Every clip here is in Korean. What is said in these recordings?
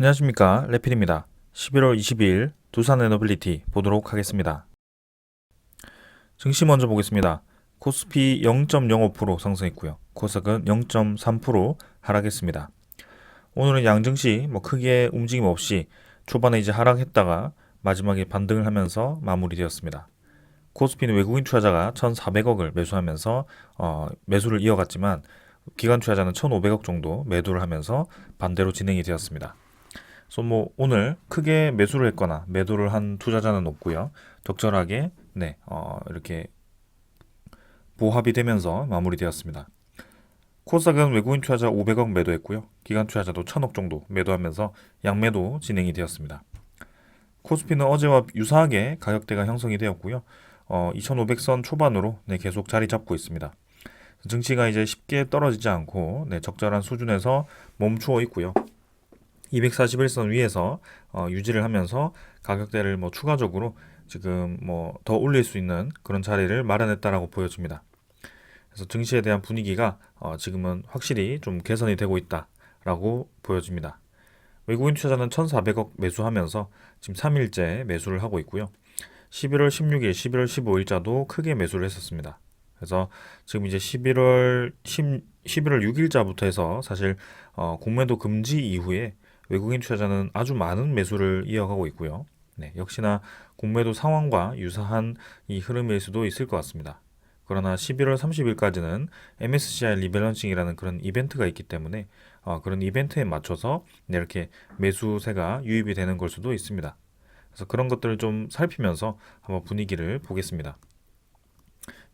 안녕하십니까, 레필입니다. 11월 22일 두산 에너빌리티 보도록 하겠습니다. 증시 먼저 보겠습니다. 코스피 0.05% 상승했고요. 코스닥은 0.3% 하락했습니다. 오늘은 양증시 크게 움직임 없이 초반에 이제 하락했다가 마지막에 반등을 하면서 마무리되었습니다. 코스피는 외국인 투자자가 1,400억을 매수하면서 매수를 이어갔지만 기관 투자자는 1,500억 정도 매도를 하면서 반대로 진행이 되었습니다. 그래서 오늘 크게 매수를 했거나 매도를 한 투자자는 없고요. 적절하게 이렇게 보합이 되면서 마무리되었습니다. 코스닥은 외국인 투자자 500억 매도했고요. 기관 투자자도 1,000억 정도 매도하면서 양매도 진행이 되었습니다. 코스피는 어제와 유사하게 가격대가 형성이 되었고요. 2,500선 초반으로 계속 자리 잡고 있습니다. 증시가 이제 쉽게 떨어지지 않고 적절한 수준에서 멈추어 있고요. 241선 위에서 유지를 하면서 가격대를 추가적으로 지금 더 올릴 수 있는 그런 자리를 마련했다라고 보여집니다. 그래서 증시에 대한 분위기가 지금은 확실히 좀 개선이 되고 있다라고 보여집니다. 외국인 투자자는 1,400억 매수하면서 지금 3일째 매수를 하고 있고요. 11월 16일, 11월 15일자도 크게 매수를 했었습니다. 그래서 지금 이제 11월 6일자부터 해서 사실 공매도 금지 이후에 외국인 투자자는 아주 많은 매수를 이어가고 있고요. 역시나 공매도 상황과 유사한 이 흐름일 수도 있을 것 같습니다. 그러나 11월 30일까지는 MSCI 리밸런싱이라는 그런 이벤트가 있기 때문에 그런 이벤트에 맞춰서 이렇게 매수세가 유입이 되는 걸 수도 있습니다. 그래서 그런 것들을 좀 살피면서 한번 분위기를 보겠습니다.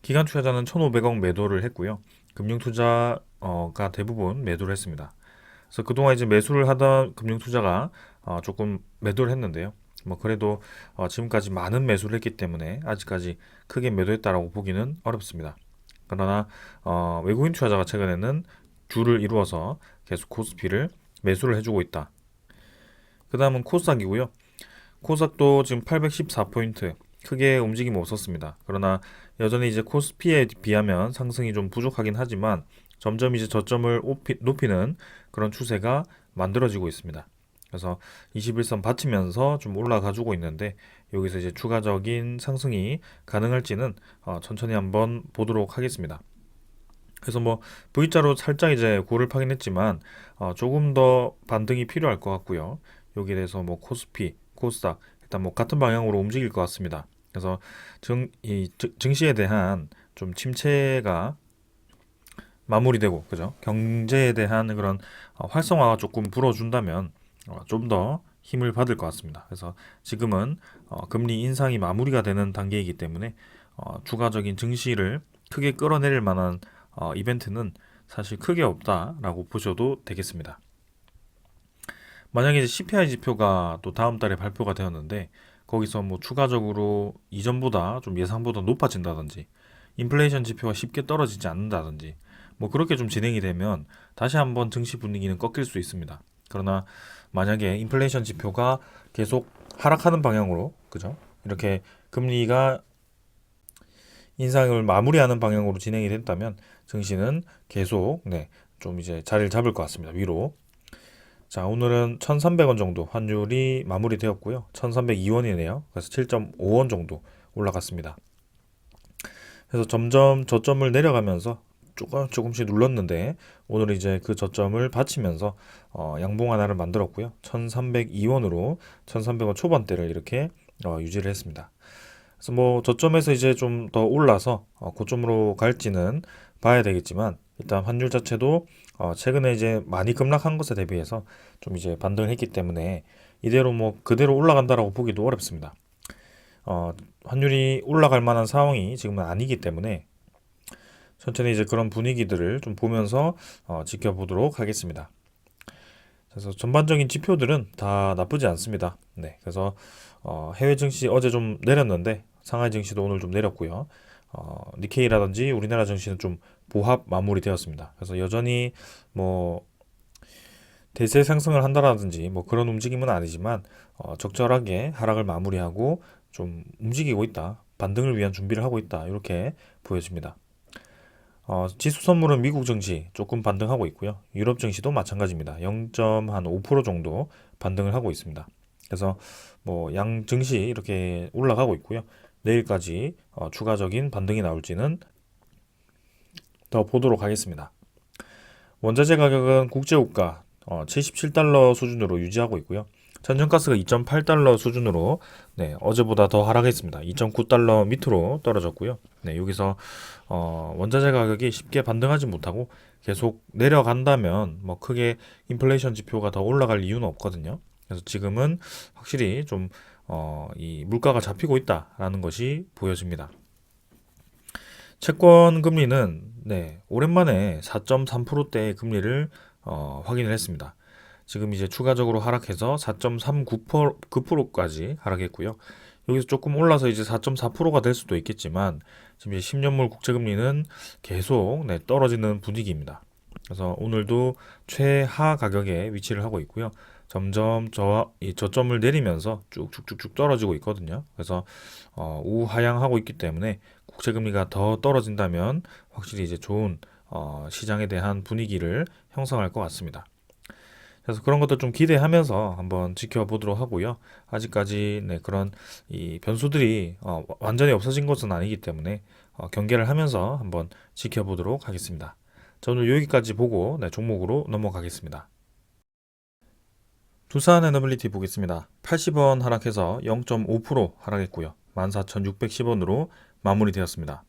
기관 투자자는 1,500억 매도를 했고요. 금융 투자가 대부분 매도를 했습니다. 그래서 그동안 이제 매수를 하던 금융 투자가 조금 매도를 했는데요. 그래도 지금까지 많은 매수를 했기 때문에 아직까지 크게 매도했다라고 보기는 어렵습니다. 그러나 외국인 투자자가 최근에는 줄을 이루어서 계속 코스피를 매수를 해주고 있다. 그 다음은 코스닥이고요. 코스닥도 지금 814포인트 크게 움직임이 없었습니다. 그러나 여전히 이제 코스피에 비하면 상승이 좀 부족하긴 하지만 점점 이제 저점을 높이는 그런 추세가 만들어지고 있습니다. 그래서 21선 받치면서 좀 올라가주고 있는데 여기서 이제 추가적인 상승이 가능할지는 천천히 한번 보도록 하겠습니다. 그래서 V자로 살짝 이제 고를 파긴 했지만 조금 더 반등이 필요할 것 같고요. 여기에 대해서 코스피, 코스닥 일단 같은 방향으로 움직일 것 같습니다. 그래서 증시에 대한 좀 침체가 마무리되고 그죠? 경제에 대한 그런 활성화가 조금 불어준다면 좀 더 힘을 받을 것 같습니다. 그래서 지금은 금리 인상이 마무리가 되는 단계이기 때문에 추가적인 증시를 크게 끌어내릴 만한 이벤트는 사실 크게 없다라고 보셔도 되겠습니다. 만약에 이제 CPI 지표가 또 다음 달에 발표가 되었는데 거기서 추가적으로 이전보다 좀 예상보다 높아진다든지 인플레이션 지표가 쉽게 떨어지지 않는다든지 그렇게 좀 진행이 되면 다시 한번 증시 분위기는 꺾일 수 있습니다. 그러나 만약에 인플레이션 지표가 계속 하락하는 방향으로 그죠? 이렇게 금리가 인상을 마무리하는 방향으로 진행이 된다면 증시는 계속 좀 이제 자리를 잡을 것 같습니다. 위로. 자, 오늘은 1,300원 정도 환율이 마무리되었고요. 1,302원이네요. 그래서 7.5원 정도 올라갔습니다. 그래서 점점 저점을 내려가면서 조금씩 눌렀는데 오늘 이제 그 저점을 받치면서 양봉 하나를 만들었고요. 1,302원으로 1,300원 초반대를 이렇게 유지를 했습니다. 그래서 저점에서 이제 좀 더 올라서 고점으로 갈지는 봐야 되겠지만 일단 환율 자체도 최근에 이제 많이 급락한 것에 대비해서 좀 이제 반등을 했기 때문에 이대로 그대로 올라간다라고 보기도 어렵습니다. 환율이 올라갈 만한 상황이 지금은 아니기 때문에 천천히 이제 그런 분위기들을 좀 보면서 지켜보도록 하겠습니다. 그래서 전반적인 지표들은 다 나쁘지 않습니다. 그래서 해외 증시 어제 좀 내렸는데 상하이 증시도 오늘 좀 내렸고요. 니케이라든지 우리나라 증시는 좀 보합 마무리되었습니다. 그래서 여전히 대세 상승을 한다라든지 그런 움직임은 아니지만 적절하게 하락을 마무리하고 좀 움직이고 있다. 반등을 위한 준비를 하고 있다. 이렇게 보여집니다. 지수 선물은 미국 증시 조금 반등하고 있고요. 유럽 증시도 마찬가지입니다. 0.5% 정도 반등을 하고 있습니다. 그래서 뭐 양 증시 이렇게 올라가고 있고요. 내일까지 추가적인 반등이 나올지는 더 보도록 하겠습니다. 원자재 가격은 국제유가 77달러 수준으로 유지하고 있고요. 천연가스가 2.8달러 수준으로 어제보다 더 하락했습니다. 2.9달러 밑으로 떨어졌고요. 여기서 원자재 가격이 쉽게 반등하지 못하고 계속 내려간다면 뭐 크게 인플레이션 지표가 더 올라갈 이유는 없거든요. 그래서 지금은 확실히 좀 이 물가가 잡히고 있다라는 것이 보여집니다. 채권 금리는 오랜만에 4.3%대의 금리를 확인을 했습니다. 지금 이제 추가적으로 하락해서 4.39%까지 하락했고요. 여기서 조금 올라서 이제 4.4%가 될 수도 있겠지만 지금 이제 10년물 국채 금리는 계속 떨어지는 분위기입니다. 그래서 오늘도 최하 가격에 위치를 하고 있고요. 점점 이 저점을 내리면서 쭉쭉쭉쭉 떨어지고 있거든요. 그래서 우하향하고 있기 때문에 국채 금리가 더 떨어진다면 확실히 이제 좋은 시장에 대한 분위기를 형성할 것 같습니다. 그래서 그런 것도 좀 기대하면서 한번 지켜보도록 하고요. 아직까지 그런 이 변수들이 완전히 없어진 것은 아니기 때문에 경계를 하면서 한번 지켜보도록 하겠습니다. 저는 여기까지 보고 종목으로 넘어가겠습니다. 두산 에너빌리티 보겠습니다. 80원 하락해서 0.5% 하락했고요. 14,610원으로 마무리되었습니다.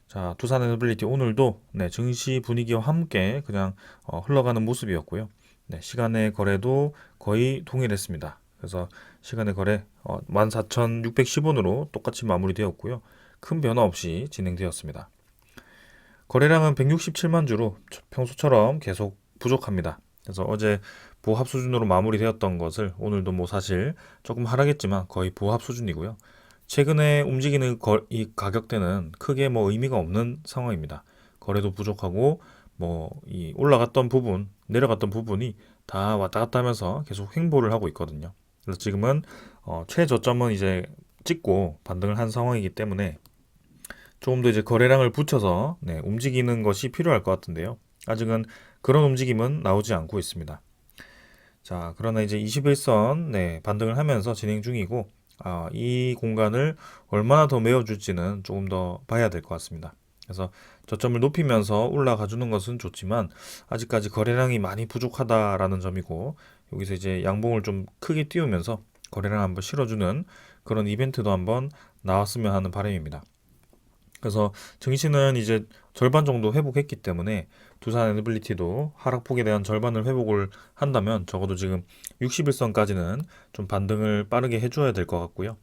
자, 두산 에너빌리티 오늘도 증시 분위기와 함께 그냥 흘러가는 모습이었고요. 시간의 거래도 거의 동일했습니다. 그래서 시간의 거래 14,610원으로 똑같이 마무리되었고요. 큰 변화 없이 진행되었습니다. 거래량은 167만 주로 평소처럼 계속 부족합니다. 그래서 어제 보합 수준으로 마무리되었던 것을 오늘도 뭐 사실 조금 하락했지만 거의 보합 수준이고요. 최근에 움직이는 이 가격대는 크게 뭐 의미가 없는 상황입니다. 거래도 부족하고 뭐 이 올라갔던 부분, 내려갔던 부분이 다 왔다 갔다 하면서 계속 횡보를 하고 있거든요. 그래서 지금은 최저점은 이제 찍고 반등을 한 상황이기 때문에 조금 더 이제 거래량을 붙여서 움직이는 것이 필요할 것 같은데요. 아직은 그런 움직임은 나오지 않고 있습니다. 자, 그러나 이제 21선 반등을 하면서 진행 중이고 이 공간을 얼마나 더 메워줄지는 조금 더 봐야 될 것 같습니다. 그래서 저점을 높이면서 올라가 주는 것은 좋지만 아직까지 거래량이 많이 부족하다라는 점이고 여기서 이제 양봉을 좀 크게 띄우면서 거래량 한번 실어주는 그런 이벤트도 한번 나왔으면 하는 바람입니다. 그래서 증시는 이제 절반 정도 회복했기 때문에 두산 에너빌리티도 하락폭에 대한 절반을 회복을 한다면 적어도 지금 61선까지는 좀 반등을 빠르게 해줘야 될 것 같고요.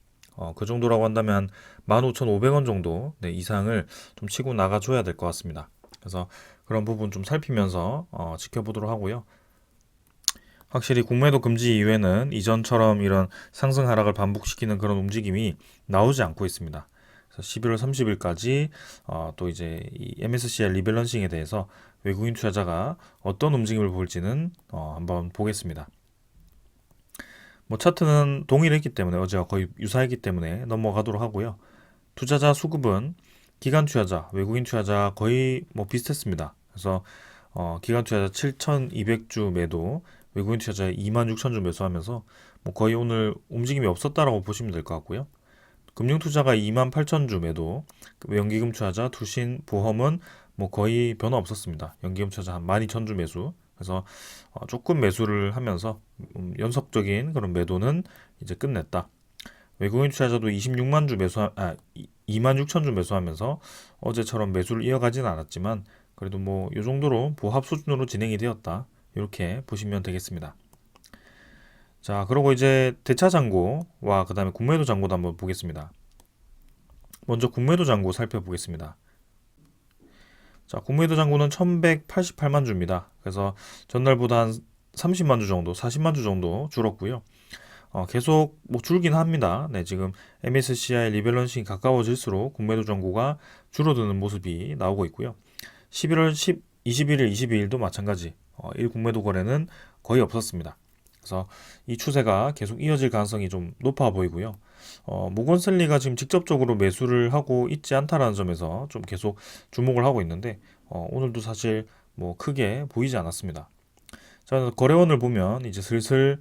그 정도라고 한다면 15,500원 정도 이상을 좀 치고 나가줘야 될 것 같습니다. 그래서 그런 부분 좀 살피면서 지켜보도록 하고요. 확실히 공매도 금지 이후에는 이전처럼 이런 상승 하락을 반복시키는 그런 움직임이 나오지 않고 있습니다. 11월 30일까지 또 이제 이 MSCI 리밸런싱에 대해서 외국인 투자자가 어떤 움직임을 볼지는 한번 보겠습니다. 뭐 차트는 동일했기 때문에 어제와 거의 유사했기 때문에 넘어가도록 하고요. 투자자 수급은 기관 투자자, 외국인 투자자 거의 뭐 비슷했습니다. 그래서 기관 투자자 7,200주 매도, 외국인 투자자 26,000주 매수하면서 뭐 거의 오늘 움직임이 없었다라고 보시면 될 것 같고요. 금융투자가 28,000주 매도, 연기금 투자자, 투신, 보험은 뭐 거의 변화 없었습니다. 연기금 투자자 한 12,000주 매수. 그래서 조금 매수를 하면서 연속적인 그런 매도는 이제 끝냈다. 외국인 투자자도 26만 주 26,000주 매수하면서 어제처럼 매수를 이어가지는 않았지만 그래도 뭐 이 정도로 보합 수준으로 진행이 되었다. 이렇게 보시면 되겠습니다. 자, 그리고 이제 대차 잔고와 그 다음에 국매도 잔고도 한번 보겠습니다. 먼저 국매도 잔고 살펴보겠습니다. 자, 국매도 잔고는 1188만 주입니다. 그래서 전날보다 한 30만 주 정도, 40만 주 정도 줄었고요. 계속 뭐 줄긴 합니다. 지금 MSCI 리밸런싱이 가까워질수록 국매도 잔고가 줄어드는 모습이 나오고 있고요. 11월 21일, 22일도 마찬가지. 1국매도 거래는 거의 없었습니다. 그래서 이 추세가 계속 이어질 가능성이 좀 높아 보이고요. 모건슬리가 지금 직접적으로 매수를 하고 있지 않다라는 점에서 좀 계속 주목을 하고 있는데 오늘도 사실 뭐 크게 보이지 않았습니다. 자, 거래원을 보면 이제 슬슬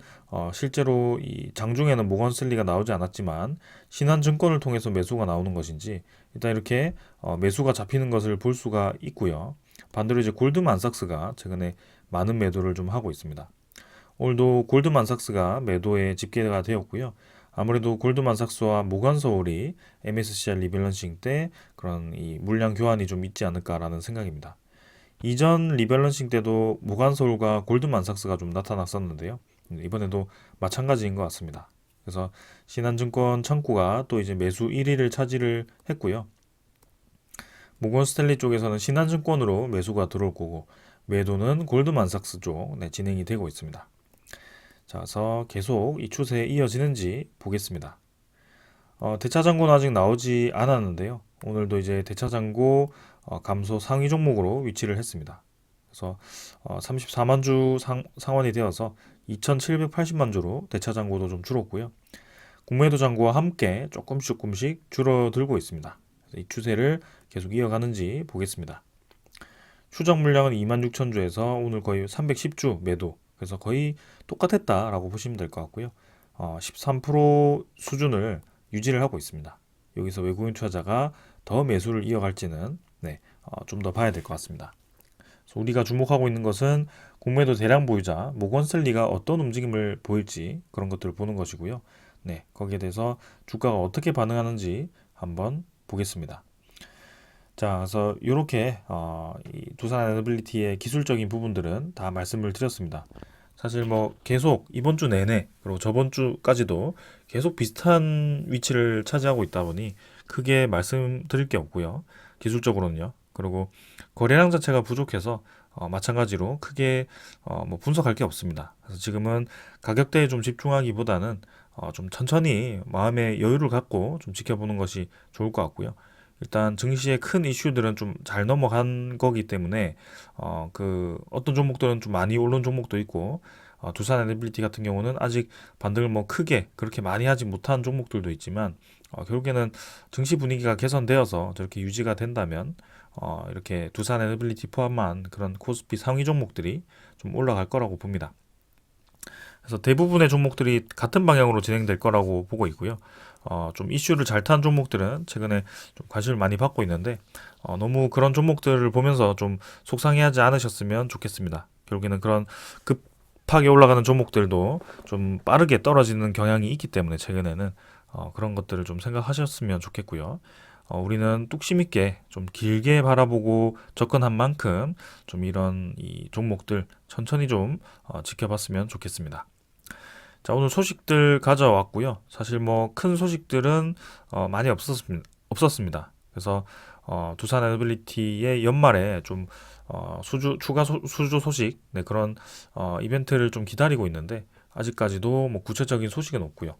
실제로 이 장중에는 모건슬리가 나오지 않았지만 신한증권을 통해서 매수가 나오는 것인지 일단 이렇게 매수가 잡히는 것을 볼 수가 있고요. 반대로 이제 골드만삭스가 최근에 많은 매도를 좀 하고 있습니다. 오늘도 골드만삭스가 매도에 집계가 되었고요. 아무래도 골드만삭스와 모건서울이 MSCI 리밸런싱 때 그런 이 물량 교환이 좀 있지 않을까라는 생각입니다. 이전 리밸런싱 때도 모건서울과 골드만삭스가 좀 나타났었는데요. 이번에도 마찬가지인 것 같습니다. 그래서 신한증권 창구가 또 이제 매수 1위를 차지를 했고요. 모건스탠리 쪽에서는 신한증권으로 매수가 들어올 거고 매도는 골드만삭스 쪽 진행이 되고 있습니다. 자, 그래서 계속 이 추세에 이어지는지 보겠습니다. 대차장고는 아직 나오지 않았는데요. 오늘도 이제 대차장고 감소 상위 종목으로 위치를 했습니다. 그래서 34만 주 상환이 되어서 2,780만 주로 대차장고도 좀 줄었고요. 공매도 잔고와 함께 조금씩 줄어들고 있습니다. 이 추세를 계속 이어가는지 보겠습니다. 추적 물량은 26,000주에서 오늘 거의 310주 매도, 그래서 거의 똑같았다라고 보시면 될 것 같고요. 13% 수준을 유지를 하고 있습니다. 여기서 외국인 투자자가 더 매수를 이어갈지는 좀 더 봐야 될 것 같습니다. 그래서 우리가 주목하고 있는 것은 공매도 대량 보유자 모건슬리가 어떤 움직임을 보일지 그런 것들을 보는 것이고요. 거기에 대해서 주가가 어떻게 반응하는지 한번 보겠습니다. 자, 그래서 이렇게 이 두산 에너빌리티의 기술적인 부분들은 다 말씀을 드렸습니다. 사실 뭐 계속 이번 주 내내 그리고 저번 주까지도 계속 비슷한 위치를 차지하고 있다 보니 크게 말씀드릴 게 없고요. 기술적으로는요. 그리고 거래량 자체가 부족해서 마찬가지로 크게 뭐 분석할 게 없습니다. 그래서 지금은 가격대에 좀 집중하기보다는 좀 천천히 마음의 여유를 갖고 좀 지켜보는 것이 좋을 것 같고요. 일단 증시의 큰 이슈들은 좀 잘 넘어간 거기 때문에 어떤 종목들은 좀 많이 오른 종목도 있고 두산 에너빌리티 같은 경우는 아직 반등을 뭐 크게 그렇게 많이 하지 못한 종목들도 있지만 결국에는 증시 분위기가 개선되어서 저렇게 유지가 된다면 이렇게 두산 에너빌리티 포함한 그런 코스피 상위 종목들이 좀 올라갈 거라고 봅니다. 그래서 대부분의 종목들이 같은 방향으로 진행될 거라고 보고 있고요. 좀 이슈를 잘 탄 종목들은 최근에 좀 관심을 많이 받고 있는데 너무 그런 종목들을 보면서 좀 속상해하지 않으셨으면 좋겠습니다. 결국에는 그런 급하게 올라가는 종목들도 좀 빠르게 떨어지는 경향이 있기 때문에 최근에는 그런 것들을 좀 생각하셨으면 좋겠고요. 우리는 뚝심 있게 좀 길게 바라보고 접근한 만큼 좀 이런 이 종목들 천천히 좀 지켜봤으면 좋겠습니다. 자, 오늘 소식들 가져왔고요. 사실 뭐 큰 소식들은 많이 없었습니다. 그래서 두산 에너빌리티의 연말에 좀 추가 수주 소식 그런 이벤트를 좀 기다리고 있는데 아직까지도 뭐 구체적인 소식은 없고요.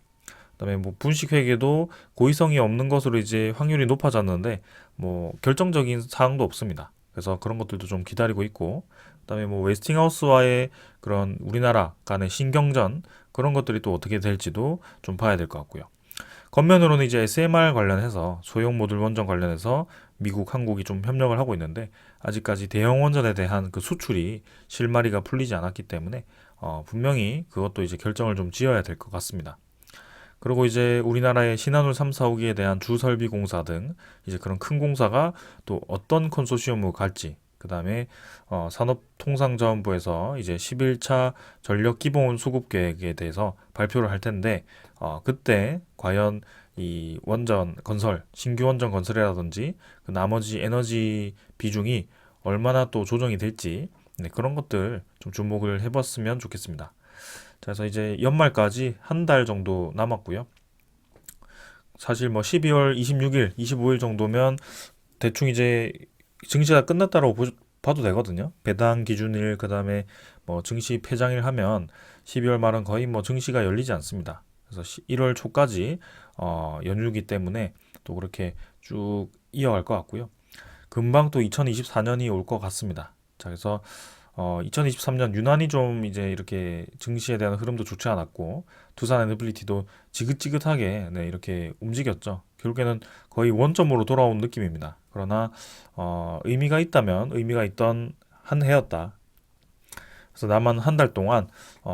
그다음에 뭐 분식 회계도 고의성이 없는 것으로 이제 확률이 높아졌는데 뭐 결정적인 사항도 없습니다. 그래서 그런 것들도 좀 기다리고 있고, 그다음에 뭐 웨스팅하우스와의 그런 우리나라 간의 신경전 그런 것들이 또 어떻게 될지도 좀 봐야 될 것 같고요. 겉면으로는 이제 SMR 관련해서 소형 모듈 원전 관련해서 미국, 한국이 좀 협력을 하고 있는데 아직까지 대형 원전에 대한 그 수출이 실마리가 풀리지 않았기 때문에 분명히 그것도 이제 결정을 좀 지어야 될 것 같습니다. 그리고 이제 우리나라의 신한울 3, 4호기에 대한 주설비 공사 등 이제 그런 큰 공사가 또 어떤 컨소시엄으로 갈지, 그 다음에 산업통상자원부에서 이제 11차 전력 기본 수급 계획에 대해서 발표를 할 텐데 그때 과연 이 원전 건설, 신규 원전 건설이라든지 그 나머지 에너지 비중이 얼마나 또 조정이 될지 그런 것들 좀 주목을 해봤으면 좋겠습니다. 자, 그래서 이제 연말까지 한 달 정도 남았고요. 사실 뭐 12월 26일, 25일 정도면 대충 이제 증시가 끝났다고 봐도 되거든요. 배당 기준일, 그 다음에 뭐 증시 폐장일 하면 12월 말은 거의 뭐 증시가 열리지 않습니다. 그래서 1월 초까지 연휴이기 때문에 또 그렇게 쭉 이어갈 것 같고요. 금방 또 2024년이 올 것 같습니다. 자, 그래서 2023년 유난히 좀 이제 이렇게 증시에 대한 흐름도 좋지 않았고 두산 에너빌리티도 지긋지긋하게 네, 이렇게 움직였죠. 결국에는 거의 원점으로 돌아온 느낌입니다. 그러나 의미가 있다면 의미가 있던 한 해였다. 그래서 남은 한 달 동안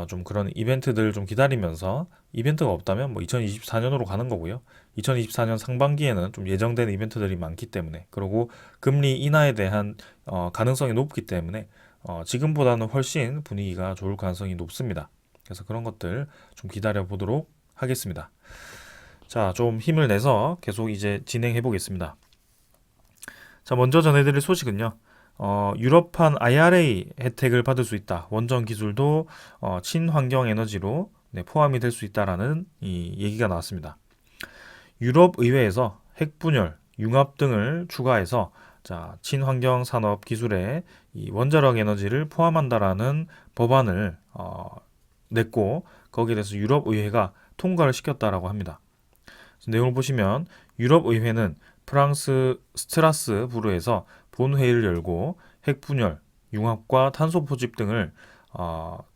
좀 그런 이벤트들 좀 기다리면서 이벤트가 없다면 뭐 2024년으로 가는 거고요. 2024년 상반기에는 좀 예정된 이벤트들이 많기 때문에 그리고 금리 인하에 대한 가능성이 높기 때문에 지금보다는 훨씬 분위기가 좋을 가능성이 높습니다. 그래서 그런 것들 좀 기다려 보도록 하겠습니다. 자, 좀 힘을 내서 계속 이제 진행해 보겠습니다. 자, 먼저 전해드릴 소식은요. 유럽판 IRA 혜택을 받을 수 있다. 원전 기술도 친환경 에너지로 네, 포함이 될 수 있다라는 이 얘기가 나왔습니다. 유럽 의회에서 핵분열, 융합 등을 추가해서 자, 친환경 산업 기술에 이 원자력 에너지를 포함한다라는 법안을 냈고 거기에 대해서 유럽 의회가 통과를 시켰다라고 합니다. 내용을 보시면 유럽 의회는 프랑스 스트라스부르에서 본회의를 열고 핵분열, 융합과 탄소 포집 등을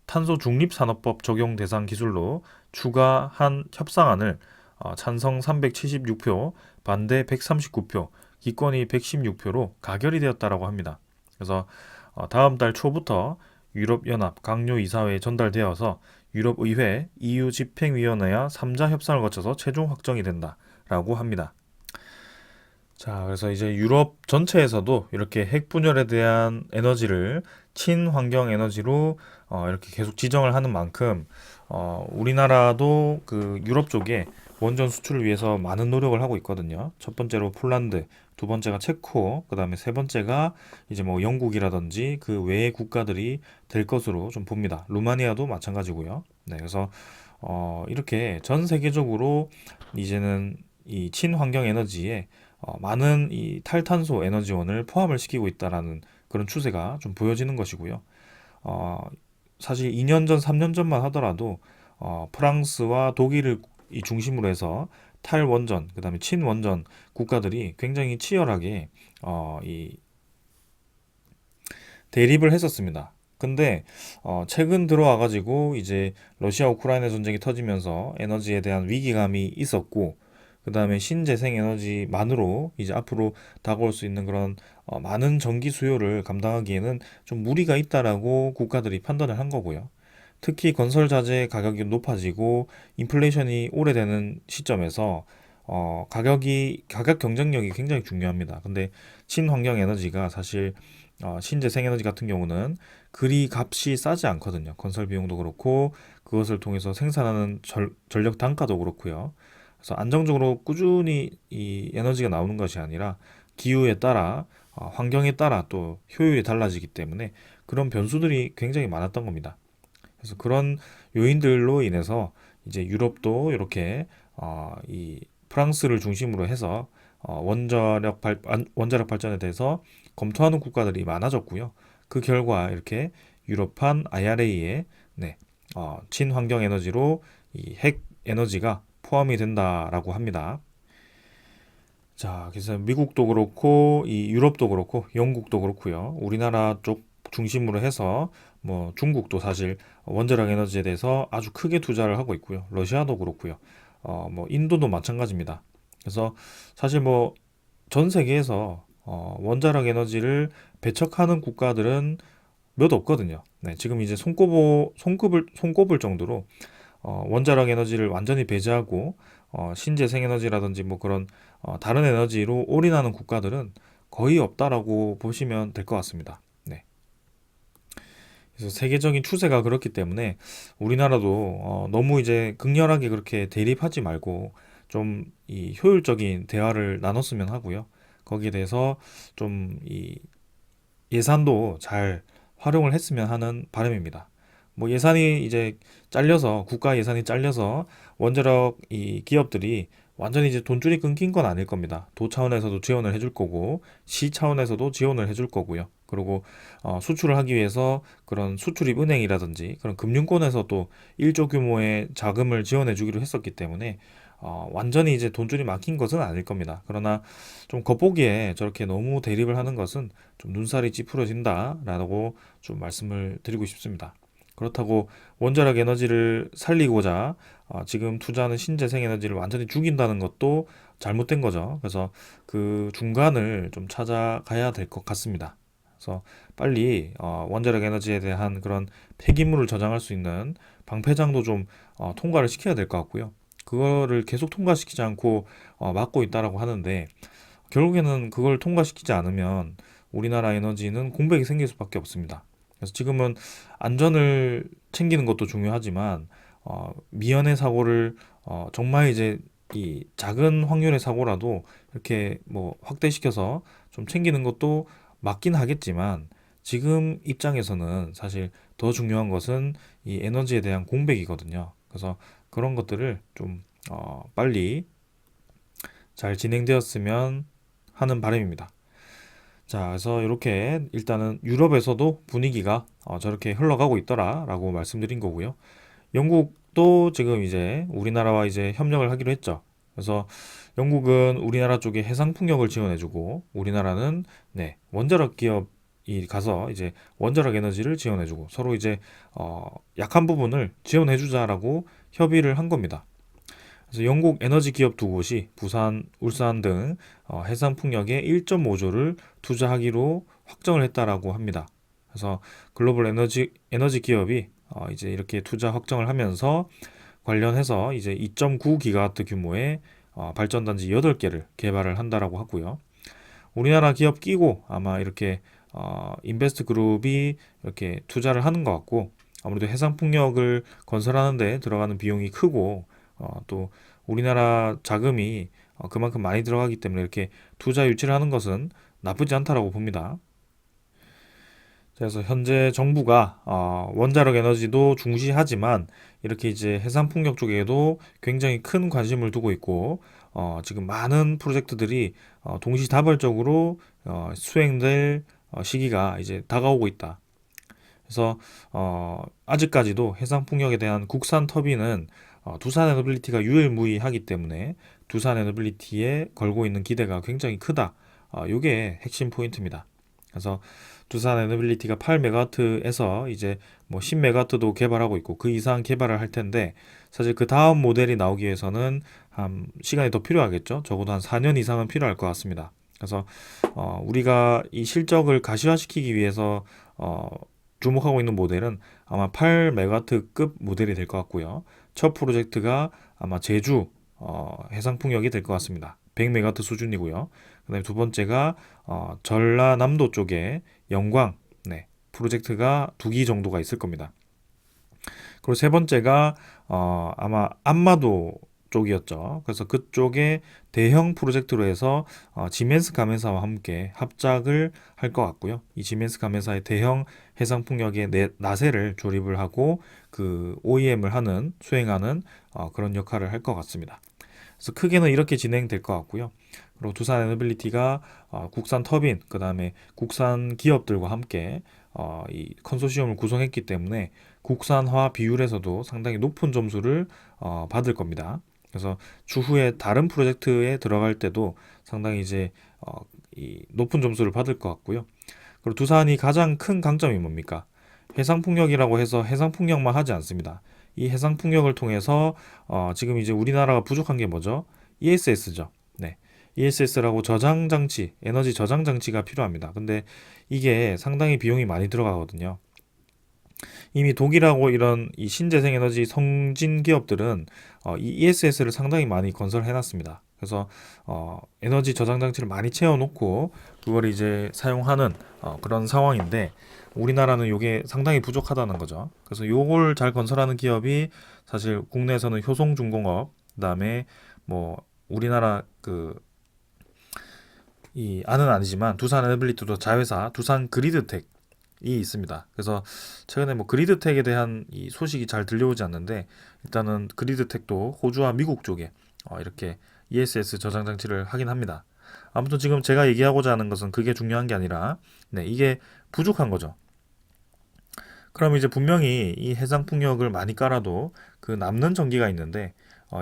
탄소 중립산업법 적용 대상 기술로 추가한 협상안을 찬성 376표, 반대 139표, 기권이 116표로 가결이 되었다라고 합니다. 그래서 다음 달 초부터 유럽연합 강요이사회에 전달되어서 유럽의회 EU 집행위원회와 3자 협상을 거쳐서 최종 확정이 된다라고 합니다. 자, 그래서 이제 유럽 전체에서도 이렇게 핵분열에 대한 에너지를 친환경 에너지로 이렇게 계속 지정을 하는 만큼 우리나라도 그 유럽 쪽에 원전 수출을 위해서 많은 노력을 하고 있거든요. 첫 번째로 폴란드, 두 번째가 체코, 그다음에 세 번째가 이제 뭐 영국이라든지 그 외의 국가들이 될 것으로 좀 봅니다. 루마니아도 마찬가지고요. 네, 그래서 이렇게 전 세계적으로 이제는 이 친환경 에너지에 많은 이 탈탄소 에너지원을 포함을 시키고 있다라는 그런 추세가 좀 보여지는 것이고요. 어, 사실 2년 전, 3년 전만 하더라도 프랑스와 독일을 이 중심으로 해서 탈원전, 그다음에 친원전 국가들이 굉장히 치열하게 이 대립을 했었습니다. 근데 최근 들어와 가지고 이제 러시아 우크라이나 전쟁이 터지면서 에너지에 대한 위기감이 있었고 그다음에 신재생 에너지만으로 이제 앞으로 다가올 수 있는 그런 많은 전기 수요를 감당하기에는 좀 무리가 있다라고 국가들이 판단을 한 거고요. 특히 건설 자재 가격이 높아지고 인플레이션이 오래되는 시점에서 가격 경쟁력이 굉장히 중요합니다. 근데 친환경 에너지가 사실 신재생 에너지 같은 경우는 그리 값이 싸지 않거든요. 건설 비용도 그렇고 그것을 통해서 생산하는 전력 단가도 그렇고요. 그래서 안정적으로 꾸준히 이 에너지가 나오는 것이 아니라 기후에 따라 환경에 따라 또 효율이 달라지기 때문에 그런 변수들이 굉장히 많았던 겁니다. 그래서 그런 요인들로 인해서 이제 유럽도 이렇게 이 프랑스를 중심으로 해서 원자력 발전에 대해서 검토하는 국가들이 많아졌고요. 그 결과 이렇게 유럽판 IRA에 네, 친환경 에너지로 이 핵 에너지가 포함이 된다라고 합니다. 자, 그래서 미국도 그렇고 이 유럽도 그렇고 영국도 그렇고요. 우리나라 쪽 중심으로 해서 뭐 중국도 사실 원자력 에너지에 대해서 아주 크게 투자를 하고 있고요. 러시아도 그렇고요. 뭐 인도도 마찬가지입니다. 그래서 사실 뭐 전 세계에서 원자력 에너지를 배척하는 국가들은 몇 없거든요. 네, 지금 이제 손꼽을 정도로 원자력 에너지를 완전히 배제하고 신재생 에너지라든지 뭐 그런 다른 에너지로 올인하는 국가들은 거의 없다라고 보시면 될 것 같습니다. 네. 그래서 세계적인 추세가 그렇기 때문에 우리나라도 너무 이제 극렬하게 그렇게 대립하지 말고 좀 이 효율적인 대화를 나눴으면 하고요. 거기에 대해서 좀 이 예산도 잘 활용을 했으면 하는 바람입니다. 뭐 예산이 이제 잘려서 국가 예산이 잘려서 원자력 이 기업들이 완전히 이제 돈줄이 끊긴 건 아닐 겁니다. 도 차원에서도 지원을 해줄 거고 시 차원에서도 지원을 해줄 거고요. 그리고 수출을 하기 위해서 그런 수출입 은행이라든지 그런 금융권에서 또 1조 규모의 자금을 지원해 주기로 했었기 때문에 완전히 이제 돈줄이 막힌 것은 아닐 겁니다. 그러나 좀 겉보기에 저렇게 너무 대립을 하는 것은 좀 눈살이 찌푸려진다라고 좀 말씀을 드리고 싶습니다. 그렇다고 원자력 에너지를 살리고자 지금 투자하는 신재생 에너지를 완전히 죽인다는 것도 잘못된 거죠. 그래서 그 중간을 좀 찾아가야 될 것 같습니다. 그래서 빨리 원자력 에너지에 대한 그런 폐기물을 저장할 수 있는 방패장도 좀 통과를 시켜야 될 것 같고요. 그거를 계속 통과시키지 않고 막고 있다라고 하는데 결국에는 그걸 통과시키지 않으면 우리나라 에너지는 공백이 생길 수밖에 없습니다. 그래서 지금은 안전을 챙기는 것도 중요하지만 미연의 사고를 정말 이제 이 작은 확률의 사고라도 이렇게 뭐 확대시켜서 좀 챙기는 것도 맞긴 하겠지만 지금 입장에서는 사실 더 중요한 것은 이 에너지에 대한 공백이거든요. 그래서 그런 것들을 좀 빨리 잘 진행되었으면 하는 바람입니다. 자, 그래서 이렇게 일단은 유럽에서도 분위기가 저렇게 흘러가고 있더라라고 말씀드린 거고요. 영국도 지금 이제 우리나라와 이제 협력을 하기로 했죠. 그래서 영국은 우리나라 쪽에 해상 풍력을 지원해주고 우리나라는 네, 원자력 기업이 가서 이제 원자력 에너지를 지원해주고 서로 이제 약한 부분을 지원해주자라고 협의를 한 겁니다. 그래서 영국 에너지 기업 두 곳이 부산, 울산 등 해상 풍력에 1.5조를 투자하기로 확정을 했다라고 합니다. 그래서 글로벌 에너지 기업이 이제 이렇게 투자 확정을 하면서 관련해서 이제 2.9 기가와트 규모의 발전단지 8개를 개발을 한다라고 하고요. 우리나라 기업 끼고 아마 이렇게 인베스트 그룹이 이렇게 투자를 하는 것 같고 아무래도 해상 풍력을 건설하는 데 들어가는 비용이 크고 또 우리나라 자금이 그만큼 많이 들어가기 때문에 이렇게 투자 유치를 하는 것은 나쁘지 않다라고 봅니다. 그래서 현재 정부가 원자력 에너지도 중시하지만 이렇게 이제 해상 풍력 쪽에도 굉장히 큰 관심을 두고 있고 지금 많은 프로젝트들이 동시다발적으로 수행될 시기가 이제 다가오고 있다. 그래서 아직까지도 해상 풍력에 대한 국산 터빈은 두산 에너빌리티가 유일무이하기 때문에 두산 에너빌리티에 걸고 있는 기대가 굉장히 크다. 이게 핵심 포인트입니다. 그래서 두산 에너빌리티가 8메가와트에서 이제 뭐 10메가와트도 개발하고 있고 그 이상 개발을 할 텐데 사실 그 다음 모델이 나오기 위해서는 시간이 더 필요하겠죠. 적어도 한 4년 이상은 필요할 것 같습니다. 그래서 우리가 이 실적을 가시화시키기 위해서 주목하고 있는 모델은 아마 8메가와트급 모델이 될 것 같고요. 첫 프로젝트가 아마 제주 해상풍력이 될 것 같습니다. 100메가와트 수준이고요. 그다음에 두 번째가 전라남도 쪽에 영광 프로젝트가 2기 정도가 있을 겁니다. 그리고 세 번째가 아마 안마도 쪽이었죠. 그래서 그쪽에 대형 프로젝트로 해서 지멘스 가멘사와 함께 합작을 할 것 같고요. 이 지멘스 가멘사의 대형 해상 풍력의 나세를 조립을 하고 그 OEM을 수행하는 그런 역할을 할 것 같습니다. 그래서 크게는 이렇게 진행될 것 같고요. 그리고 두산 에너빌리티가 국산 터빈, 그 다음에 국산 기업들과 함께 이 컨소시엄을 구성했기 때문에 국산화 비율에서도 상당히 높은 점수를 받을 겁니다. 그래서 추후에 다른 프로젝트에 들어갈 때도 상당히 이제 이 높은 점수를 받을 것 같고요. 그리고 두산이 가장 큰 강점이 뭡니까? 해상풍력이라고 해서 해상풍력만 하지 않습니다. 이 해상풍력을 통해서 지금 이제 우리나라가 부족한 게 뭐죠? ESS죠. 네. ESS라고 저장장치, 에너지 저장장치가 필요합니다. 근데 이게 상당히 비용이 많이 들어가거든요. 이미 독일하고 이런 이 신재생 에너지 성진 기업들은 이 ESS를 상당히 많이 건설해 놨습니다. 그래서 에너지 저장 장치를 많이 채워 놓고 그걸 이제 사용하는 그런 상황인데 우리나라는 이게 상당히 부족하다는 거죠. 그래서 요걸 잘 건설하는 기업이 사실 국내에서는 효성중공업, 그다음에 뭐 우리나라 이 아는 아니지만 두산 에너빌리티도 자회사 두산 그리드텍 이 있습니다. 그래서 최근에 뭐 그리드텍에 대한 이 소식이 잘 들려오지 않는데 일단은 그리드텍도 호주와 미국 쪽에 이렇게 ESS 저장 장치를 하긴 합니다. 아무튼 지금 제가 얘기하고자 하는 것은 그게 중요한 게 아니라 이게 부족한 거죠. 그럼 이제 분명히 이 해상 풍력을 많이 깔아도 그 남는 전기가 있는데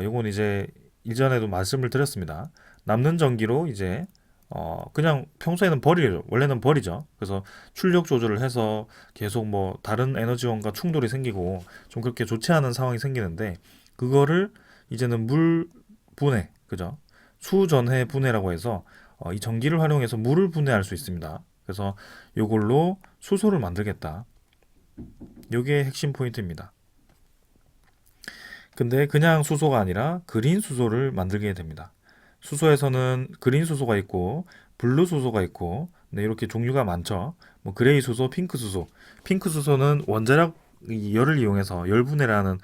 요건 이제 이전에도 말씀을 드렸습니다. 남는 전기로 이제 그냥 평소에는 버리죠. 원래는 버리죠. 그래서 출력 조절을 해서 계속 뭐 다른 에너지원과 충돌이 생기고 좀 그렇게 좋지 않은 상황이 생기는데 그거를 이제는 물 분해, 그죠? 수전해 분해라고 해서 이 전기를 활용해서 물을 분해할 수 있습니다. 그래서 이걸로 수소를 만들겠다. 이게 핵심 포인트입니다. 근데 그냥 수소가 아니라 그린 수소를 만들게 됩니다. 수소에서는 그린 수소가 있고 블루 수소가 있고 네, 이렇게 종류가 많죠. 뭐 그레이 수소, 핑크 수소. 핑크 수소는 원자력 이 열을 이용해서 열분해라는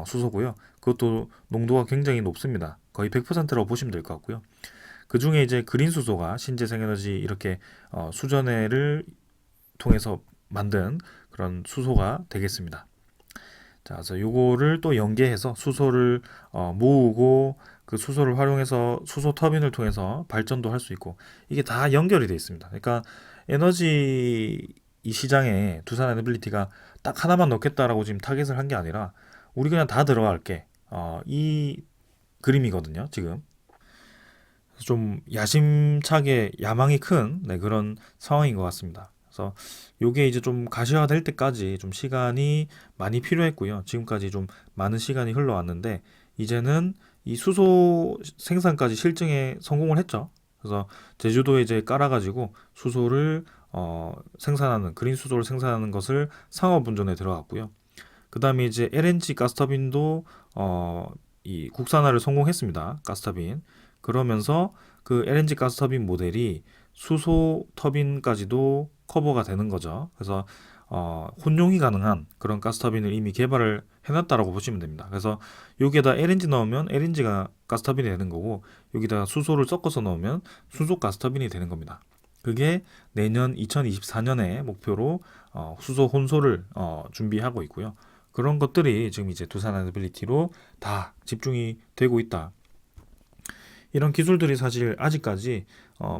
수소고요. 그것도 농도가 굉장히 높습니다. 거의 100%라고 보시면 될 것 같고요. 그 중에 이제 그린 수소가 신재생에너지 이렇게 수전해를 통해서 만든 그런 수소가 되겠습니다. 자, 그래서 요거를 또 연계해서 수소를 모으고 그 수소를 활용해서 수소 터빈을 통해서 발전도 할 수 있고 이게 다 연결이 되어 있습니다. 그러니까 에너지 이 시장에 두산 에너빌리티가 딱 하나만 넣겠다라고 지금 타겟을 한 게 아니라 우리 그냥 다 들어갈게. 이 그림이거든요, 지금. 좀 야심차게 야망이 큰 네, 그런 상황인 것 같습니다. 그래서 요게 이제 좀 가시화될 때까지 좀 시간이 많이 필요했고요. 지금까지 좀 많은 시간이 흘러왔는데 이제는 이 수소 생산까지 실증에 성공을 했죠. 그래서 제주도에 이제 깔아가지고 수소를 생산하는 그린 수소를 생산하는 것을 상업 운전에 들어갔고요. 그 다음에 이제 LNG 가스터빈도 이 국산화를 성공했습니다. 가스터빈. 그러면서 그 LNG 가스터빈 모델이 수소 터빈까지도 커버가 되는 거죠. 그래서 혼용이 가능한 그런 가스터빈을 이미 개발을 해놨다라고 보시면 됩니다. 그래서 여기에다 LNG 넣으면 LNG가 가스터빈이 되는 거고 여기다가 수소를 섞어서 넣으면 수소 가스터빈이 되는 겁니다. 그게 내년 2024년에 목표로 수소 혼소를 준비하고 있고요. 그런 것들이 지금 이제 두산 에너빌리티로 다 집중이 되고 있다. 이런 기술들이 사실 아직까지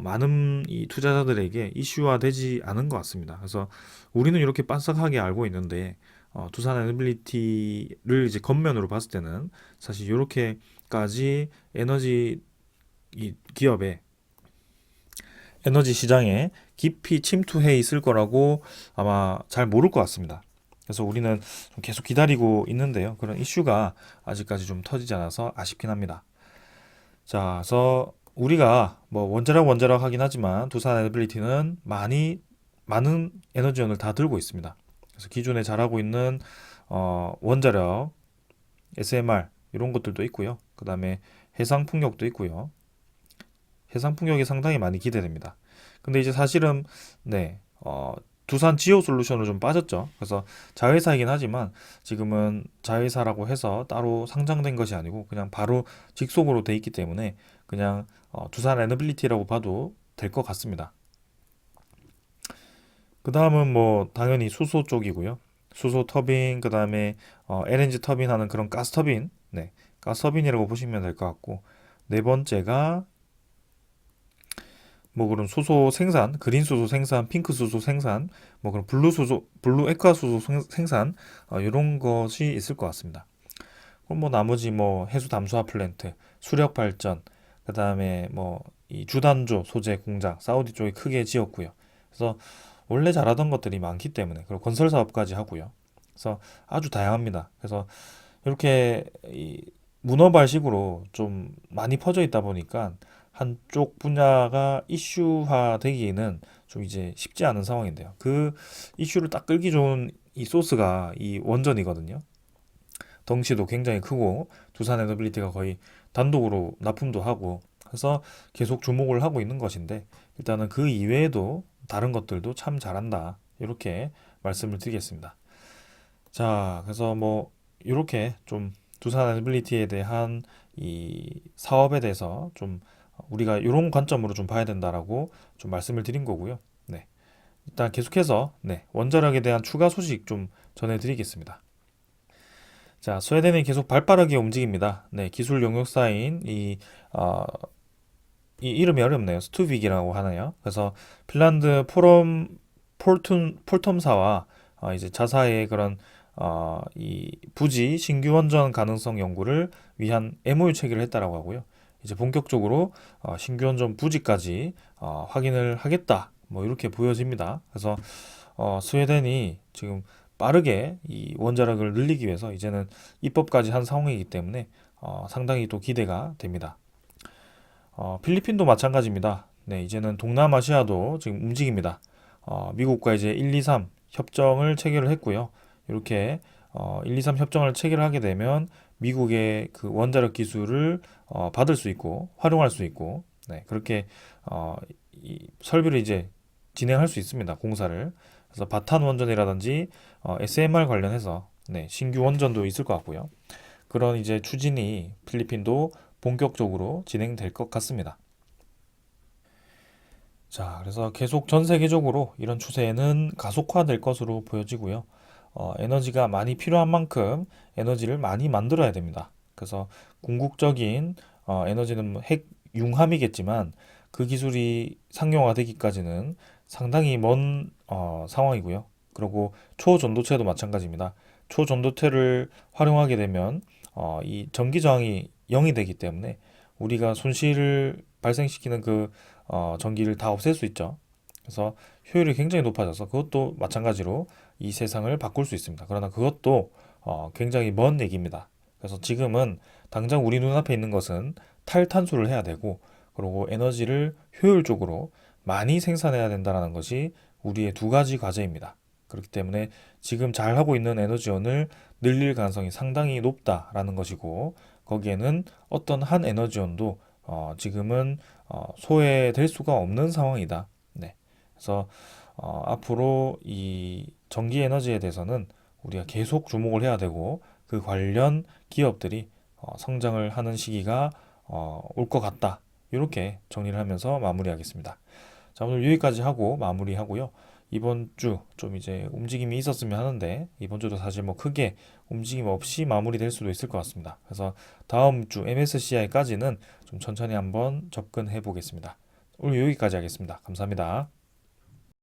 많은 이 투자자들에게 이슈화되지 않은 것 같습니다. 그래서 우리는 이렇게 빤싹하게 알고 있는데 두산 에너빌리티를 이제 겉면으로 봤을 때는 사실 이렇게까지 에너지 이 기업의 에너지 시장에 깊이 침투해 있을 거라고 아마 잘 모를 것 같습니다. 그래서 우리는 좀 계속 기다리고 있는데요. 그런 이슈가 아직까지 좀 터지지 않아서 아쉽긴 합니다. 자, 그래서 우리가 뭐 원자력 하긴 하지만 두산 에너빌리티는 많은 에너지원을 다 들고 있습니다. 그래서 기존에 잘하고 있는 원자력, SMR 이런 것들도 있고요. 그 다음에 해상풍력도 있고요. 해상풍력이 상당히 많이 기대됩니다. 근데 이제 사실은 네, 두산 지오 솔루션으로 좀 빠졌죠. 그래서 자회사이긴 하지만 지금은 자회사라고 해서 따로 상장된 것이 아니고 그냥 바로 직속으로 돼 있기 때문에 그냥 두산 에너빌리티라고 봐도 될 것 같습니다. 그 다음은 뭐 당연히 수소 쪽이고요. 수소 터빈, 그 다음에 LNG 터빈 하는 그런 가스 터빈, 네, 가스 터빈이라고 보시면 될 것 같고 네 번째가 뭐 그런 수소 생산, 그린 수소 생산, 핑크 수소 생산, 뭐 그런 블루 수소, 블루 액화 수소 생산 이런 것이 있을 것 같습니다. 그럼 뭐 나머지 뭐 해수 담수화 플랜트, 수력 발전, 그다음에 뭐 이 주단조 소재 공장 사우디 쪽에 크게 지었고요. 그래서 원래 잘하던 것들이 많기 때문에 그리고 건설 사업까지 하고요. 그래서 아주 다양합니다. 그래서 이렇게 이 문어발식으로 좀 많이 퍼져 있다 보니까 한쪽 분야가 이슈화 되기에는 좀 이제 쉽지 않은 상황인데요. 그 이슈를 딱 끌기 좋은 이 소스가 이 원전이거든요. 덩치도 굉장히 크고 두산 에너빌리티가 거의 단독으로 납품도 하고 해서 계속 주목을 하고 있는 것인데 일단은 그 이외에도 다른 것들도 참 잘한다. 이렇게 말씀을 드리겠습니다. 자, 그래서 뭐 이렇게 좀 두산 에너빌리티에 대한 이 사업에 대해서 좀 우리가 이런 관점으로 좀 봐야 된다라고 좀 말씀을 드린 거고요. 네. 일단 계속해서 네, 원자력에 대한 추가 소식 좀 전해드리겠습니다. 자, 스웨덴이 계속 발빠르게 움직입니다. 네, 기술 용역사인 이 이름이 어렵네요. 스투빅이라고 하나요? 그래서 핀란드 폴텀사와 이제 자사의 그런 이 부지 신규 원전 가능성 연구를 위한 MOU 체결을 했다라고 하고요. 이제 본격적으로 신규 원전 부지까지 확인을 하겠다. 뭐 이렇게 보여집니다. 그래서 스웨덴이 지금 빠르게 이 원자력을 늘리기 위해서 이제는 입법까지 한 상황이기 때문에 상당히 또 기대가 됩니다. 필리핀도 마찬가지입니다. 네, 이제는 동남아시아도 지금 움직입니다. 미국과 이제 1, 2, 3 협정을 체결을 했고요. 이렇게 1, 2, 3 협정을 체결하게 되면 미국의 그 원자력 기술을 받을 수 있고 활용할 수 있고, 네, 그렇게 이 설비를 이제 진행할 수 있습니다. 공사를. 그래서 바탄 원전이라든지 SMR 관련해서 네, 신규 원전도 있을 것 같고요. 그런 이제 추진이 필리핀도 본격적으로 진행될 것 같습니다. 자, 그래서 계속 전 세계적으로 이런 추세는 가속화될 것으로 보여지고요. 에너지가 많이 필요한 만큼 에너지를 많이 만들어야 됩니다. 그래서 궁극적인 에너지는 뭐핵 융합이겠지만 그 기술이 상용화되기까지는 상당히 먼 상황이고요. 그리고 초전도체도 마찬가지입니다. 초전도체를 활용하게 되면 이 전기 저항이 0이 되기 때문에 우리가 손실을 발생시키는 그 전기를 다 없앨 수 있죠. 그래서 효율이 굉장히 높아져서 그것도 마찬가지로 이 세상을 바꿀 수 있습니다. 그러나 그것도 굉장히 먼 얘기입니다. 그래서 지금은 당장 우리 눈앞에 있는 것은 탈탄소를 해야 되고, 그리고 에너지를 효율적으로 많이 생산해야 된다는 것이 우리의 두 가지 과제입니다. 그렇기 때문에 지금 잘 하고 있는 에너지원을 늘릴 가능성이 상당히 높다라는 것이고, 거기에는 어떤 한 에너지원도 지금은 소외될 수가 없는 상황이다. 네. 그래서 앞으로 이 전기 에너지에 대해서는 우리가 계속 주목을 해야 되고, 그 관련 기업들이 성장을 하는 시기가 올 것 같다. 이렇게 정리를 하면서 마무리하겠습니다. 자, 오늘 여기까지 하고 마무리하고요. 이번 주 좀 이제 움직임이 있었으면 하는데, 이번 주도 사실 뭐 크게 움직임 없이 마무리될 수도 있을 것 같습니다. 그래서 다음 주 MSCI까지는 좀 천천히 한번 접근해 보겠습니다. 오늘 여기까지 하겠습니다. 감사합니다.